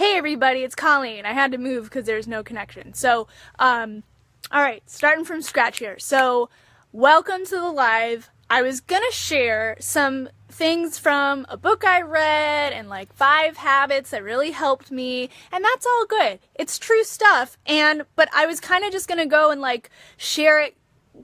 Hey everybody, it's Colleen. I had to move because there's no connection. So, alright, starting from scratch here. So, welcome to the live. I was gonna share some things from a book I read and like 5 habits that really helped me, and that's all good. It's true stuff, but I was kind of just gonna go and like share it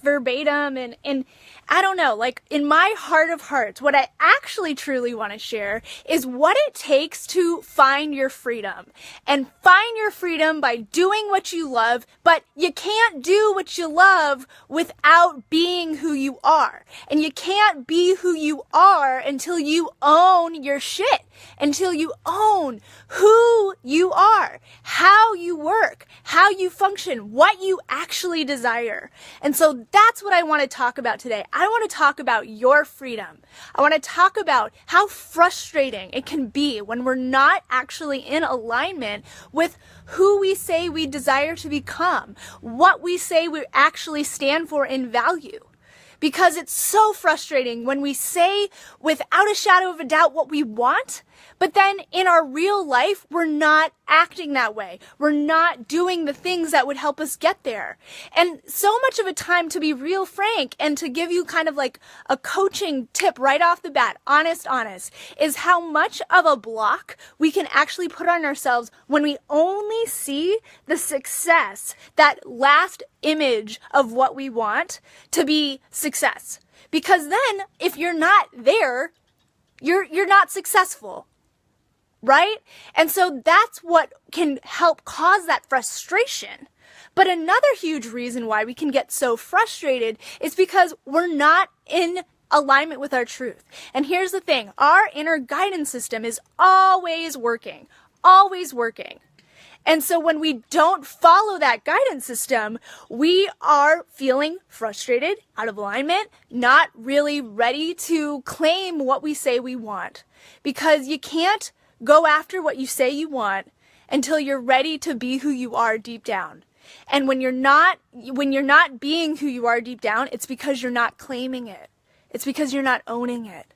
verbatim and I don't know, like in my heart of hearts, what I actually truly want to share is what it takes to find your freedom. And find your freedom by doing what you love, but you can't do what you love without being who you are. And you can't be who you are until you own your shit, until you own who you are, how you work, how you function, what you actually desire. And so that's what I want to talk about today. I want to talk about your freedom. I want to talk about how frustrating it can be when we're not actually in alignment with who we say we desire to become, what we say we actually stand for in value. Because it's so frustrating when we say without a shadow of a doubt what we want, but then in our real life, we're not acting that way. We're not doing the things that would help us get there. And so much of a time, to be real frank and to give you kind of like a coaching tip right off the bat, honest, is how much of a block we can actually put on ourselves when we only see the success, that last image of what we want to be success. Because then if you're not there, you're not successful. Right? And so that's what can help cause that frustration. But another huge reason why we can get so frustrated is because we're not in alignment with our truth. And here's the thing, our inner guidance system is always working. And so when we don't follow that guidance system, we are feeling frustrated, out of alignment, not really ready to claim what we say we want. Because you can't go after what you say you want until you're ready to be who you are deep down. And when you're not being who you are deep down, it's because you're not claiming it. It's because you're not owning it.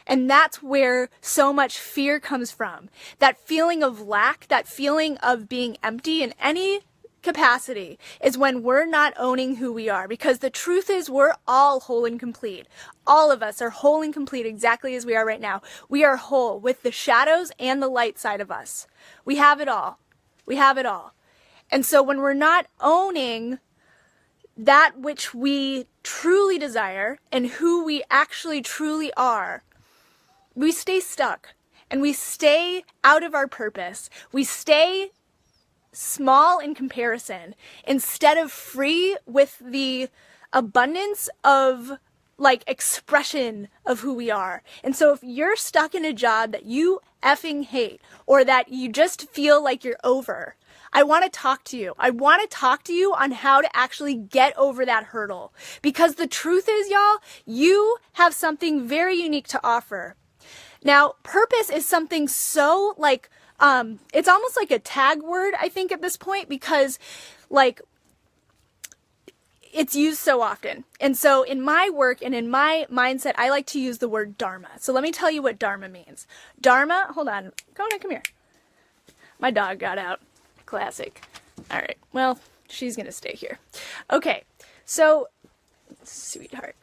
And that's where so much fear comes from. That feeling of lack, that feeling of being empty in any capacity is when we're not owning who we are, because the truth is we're all whole and complete. All of us are whole and complete exactly as we are right now. We are whole with the shadows and the light side of us. We have it all. And so when we're not owning that which we truly desire and who we actually truly are, we stay stuck and we stay out of our purpose. We stay small in comparison instead of free with the abundance of like expression of who we are. And so if you're stuck in a job that you effing hate or that you just feel like you're over, I want to talk to you. I want to talk to you on how to actually get over that hurdle. Because the truth is, y'all, you have something very unique to offer. Now, purpose is something so like it's almost like a tag word, I think, at this point, because like it's used so often. And so in my work and in my mindset, I like to use the word dharma. So let me tell you what dharma means. Dharma, hold on, come here. My dog got out. Classic. All right, well, she's going to stay here. Okay, so, sweetheart.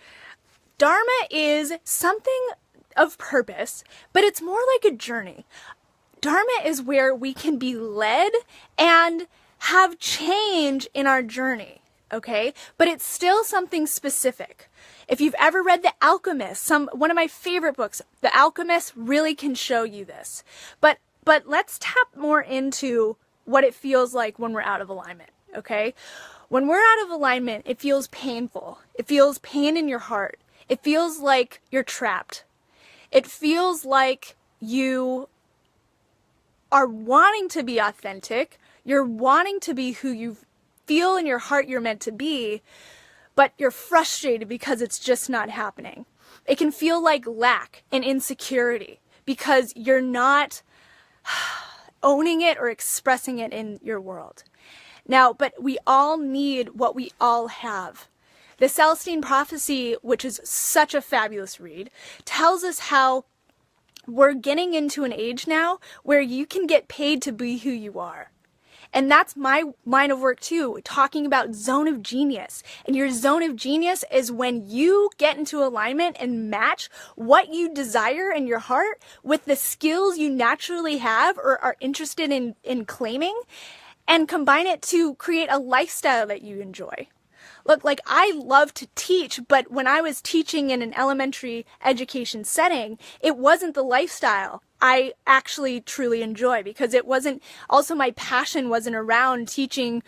Dharma is something of purpose, but it's more like a journey. Dharma is where we can be led and have change in our journey, okay? But it's still something specific. If you've ever read The Alchemist, one of my favorite books, The Alchemist really can show you this. But let's tap more into what it feels like when we're out of alignment, okay? When we're out of alignment, it feels painful. It feels pain in your heart. It feels like you're trapped. It feels like you are wanting to be authentic, you're wanting to be who you feel in your heart you're meant to be, but you're frustrated because it's just not happening. It can feel like lack and insecurity because you're not owning it or expressing it in your world. Now, but we all need what we all have. The Celestine Prophecy, which is such a fabulous read, tells us how we're getting into an age now where you can get paid to be who you are. And that's my line of work too, talking about zone of genius. And your zone of genius is when you get into alignment and match what you desire in your heart with the skills you naturally have or are interested in claiming, and combine it to create a lifestyle that you enjoy. Look, like, I love to teach, but when I was teaching in an elementary education setting, it wasn't the lifestyle I actually truly enjoy, because it wasn't, also my passion wasn't around teaching,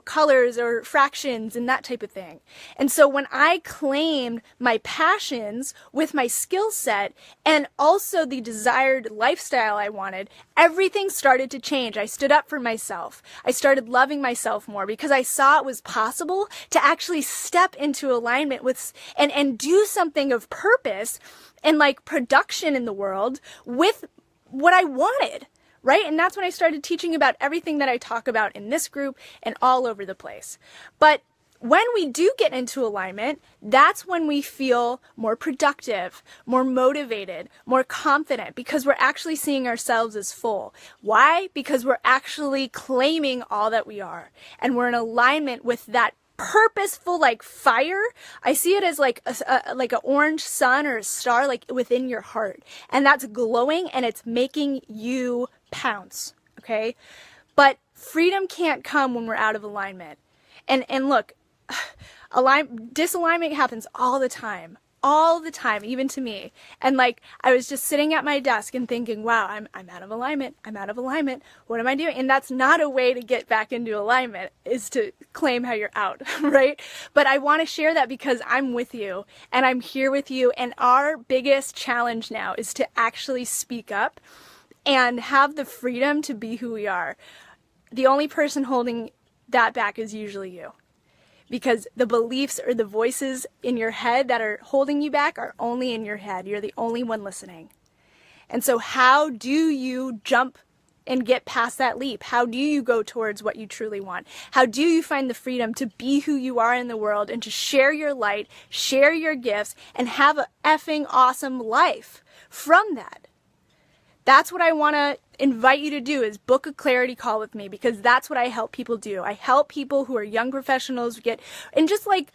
colors or fractions and that type of thing. And so when I claimed my passions with my skill set and also the desired lifestyle I wanted, everything started to change. I stood up for myself. I started loving myself more because I saw it was possible to actually step into alignment with and do something of purpose and like production in the world with what I wanted, right? And that's when I started teaching about everything that I talk about in this group and all over the place. But when we do get into alignment, that's when we feel more productive, more motivated, more confident, because we're actually seeing ourselves as full. Why? Because we're actually claiming all that we are, and we're in alignment with that purposeful, like, fire. I see it as like an orange sun or a star, like, within your heart, and that's glowing and it's making you pounce. Okay, but freedom can't come when we're out of alignment. And look, disalignment happens all the time, even to me. And like, I was just sitting at my desk and thinking, wow, I'm out of alignment. What am I doing? And that's not a way to get back into alignment, is to claim how you're out, right? But I want to share that because I'm with you and I'm here with you. And our biggest challenge now is to actually speak up and have the freedom to be who we are. The only person holding that back is usually you. Because the beliefs or the voices in your head that are holding you back are only in your head. You're the only one listening. And so how do you jump and get past that leap? How do you go towards what you truly want? How do you find the freedom to be who you are in the world and to share your light, share your gifts, and have an effing awesome life from that? That's what I want to invite you to do, is book a clarity call with me, because that's what I help people do. I help people who are young professionals and just like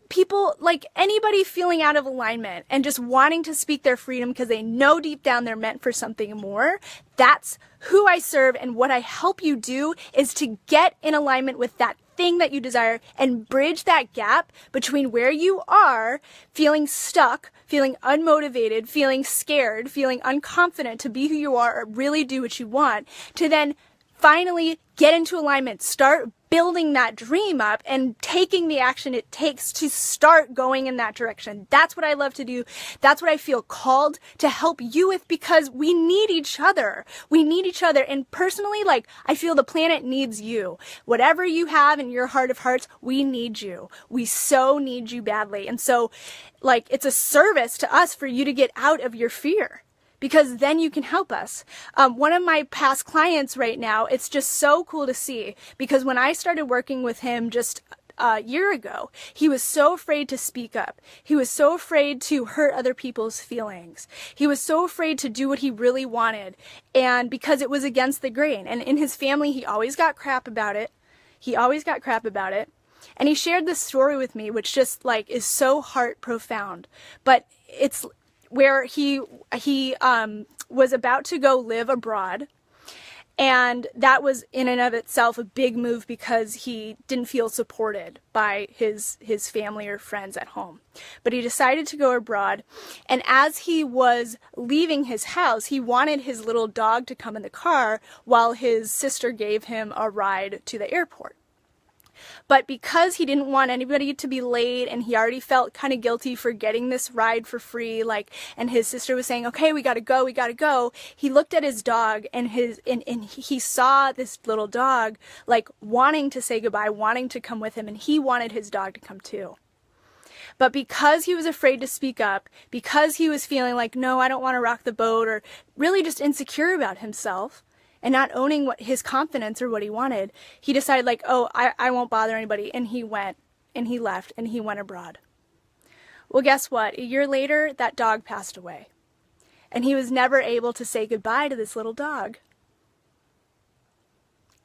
people, like anybody feeling out of alignment and just wanting to speak their freedom because they know deep down they're meant for something more. That's who I serve, and what I help you do is to get in alignment with that thing that you desire and bridge that gap between where you are feeling stuck, feeling unmotivated, feeling scared, feeling unconfident to be who you are or really do what you want, to then finally get into alignment, start building that dream up and taking the action it takes to start going in that direction. That's what I love to do. That's what I feel called to help you with, because we need each other. We need each other. And personally, like, I feel the planet needs you. Whatever you have in your heart of hearts, we need you. We so need you badly. And so, like, it's a service to us for you to get out of your fear, because then you can help us. One of my past clients right now, it's just so cool to see, because when I started working with him just a year ago, he was so afraid to speak up. He was so afraid to hurt other people's feelings. He was so afraid to do what he really wanted, and because it was against the grain. And in his family, he always got crap about it. And he shared this story with me, which just like is so heart profound. But it's where he was about to go live abroad, and that was in and of itself a big move because he didn't feel supported by his family or friends at home. But he decided to go abroad, and as he was leaving his house, he wanted his little dog to come in the car while his sister gave him a ride to the airport. But because he didn't want anybody to be late, and he already felt kind of guilty for getting this ride for free, and his sister was saying, okay, we gotta go, he looked at his dog, and he saw this little dog, like, wanting to say goodbye, wanting to come with him, and he wanted his dog to come too. But because he was afraid to speak up, because he was feeling like, no, I don't want to rock the boat, or really just insecure about himself, and not owning what his confidence or what he wanted, he decided, like, oh, I won't bother anybody. And he went, and he left, and he went abroad. Well, guess what? A year later, that dog passed away. And he was never able to say goodbye to this little dog.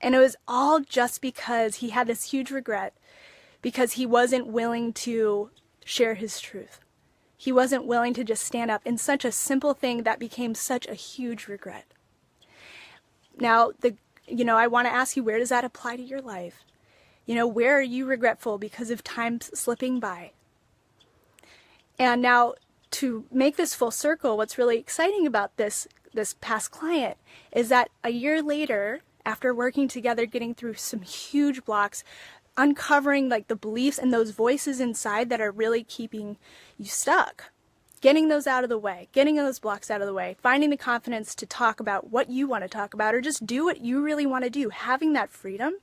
And it was all just because he had this huge regret, because he wasn't willing to share his truth. He wasn't willing to just stand up in such a simple thing that became such a huge regret. Now, I want to ask you, where does that apply to your life? Where are you regretful because of time slipping by? And now, to make this full circle, what's really exciting about this past client is that a year later, after working together, getting through some huge blocks, uncovering the beliefs and those voices inside that are really keeping you stuck, getting those out of the way, getting those blocks out of the way, finding the confidence to talk about what you want to talk about or just do what you really want to do, having that freedom.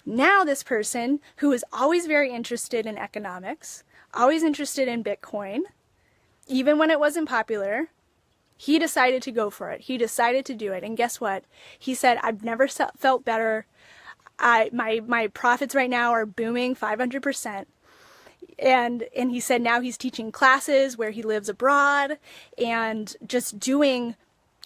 Now this person who was always very interested in economics, always interested in Bitcoin, even when it wasn't popular, he decided to go for it. He decided to do it. And guess what? He said, I've never felt better. My profits right now are booming 500%. And he said now he's teaching classes where he lives abroad and just doing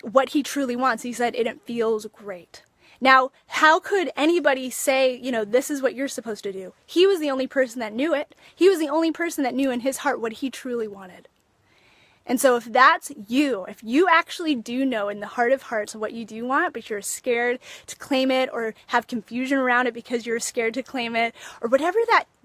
what he truly wants. He said it feels great. Now, how could anybody say, this is what you're supposed to do? He was the only person that knew it. He was the only person that knew in his heart what he truly wanted. And so if that's you, if you actually do know in the heart of hearts what you do want, but you're scared to claim it or have confusion around it because you're scared to claim it, or whatever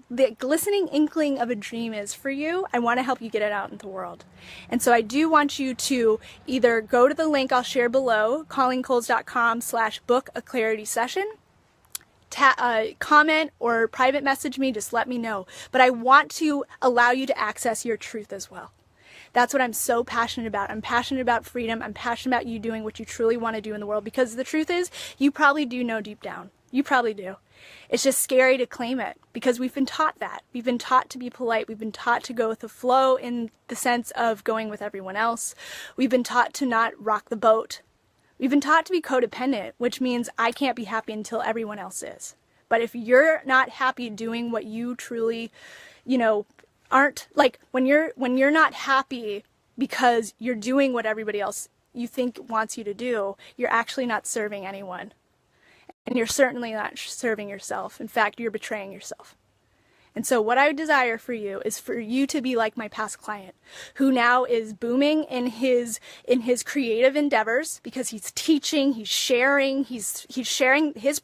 the glistening inkling of a dream is for you, I want to help you get it out in the world. And so I do want you to either go to the link I'll share below, colleencoles.com/book-a-clarity-session, comment or private message me, just let me know. But I want to allow you to access your truth as well. That's what I'm so passionate about. I'm passionate about freedom. I'm passionate about you doing what you truly want to do in the world, because the truth is, you probably do know deep down. You probably do. It's just scary to claim it because we've been taught that. We've been taught to be polite. We've been taught to go with the flow in the sense of going with everyone else. We've been taught to not rock the boat. We've been taught to be codependent, which means I can't be happy until everyone else is. But if you're not happy doing what you truly, aren't, when you're not happy because you're doing what everybody else you think wants you to do, you're actually not serving anyone. And you're certainly not serving yourself. In fact, you're betraying yourself. And so what I desire for you is for you to be like my past client, who now is booming in his creative endeavors because he's teaching, he's sharing his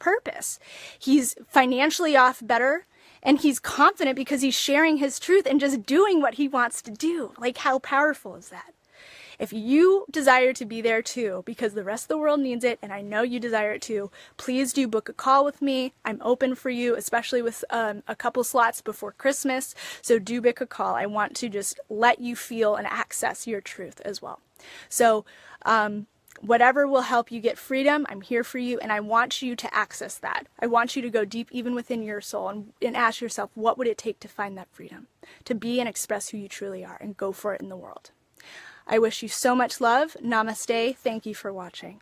purpose. He's financially off better, and he's confident because he's sharing his truth and just doing what he wants to do. How powerful is that? If you desire to be there too, because the rest of the world needs it, and I know you desire it too, please do book a call with me. I'm open for you, especially with a couple slots before Christmas. So do book a call. I want to just let you feel and access your truth as well. So whatever will help you get freedom, I'm here for you, and I want you to access that. I want you to go deep even within your soul and ask yourself, what would it take to find that freedom, to be and express who you truly are, and go for it in the world. I wish you so much love. Namaste. Thank you for watching.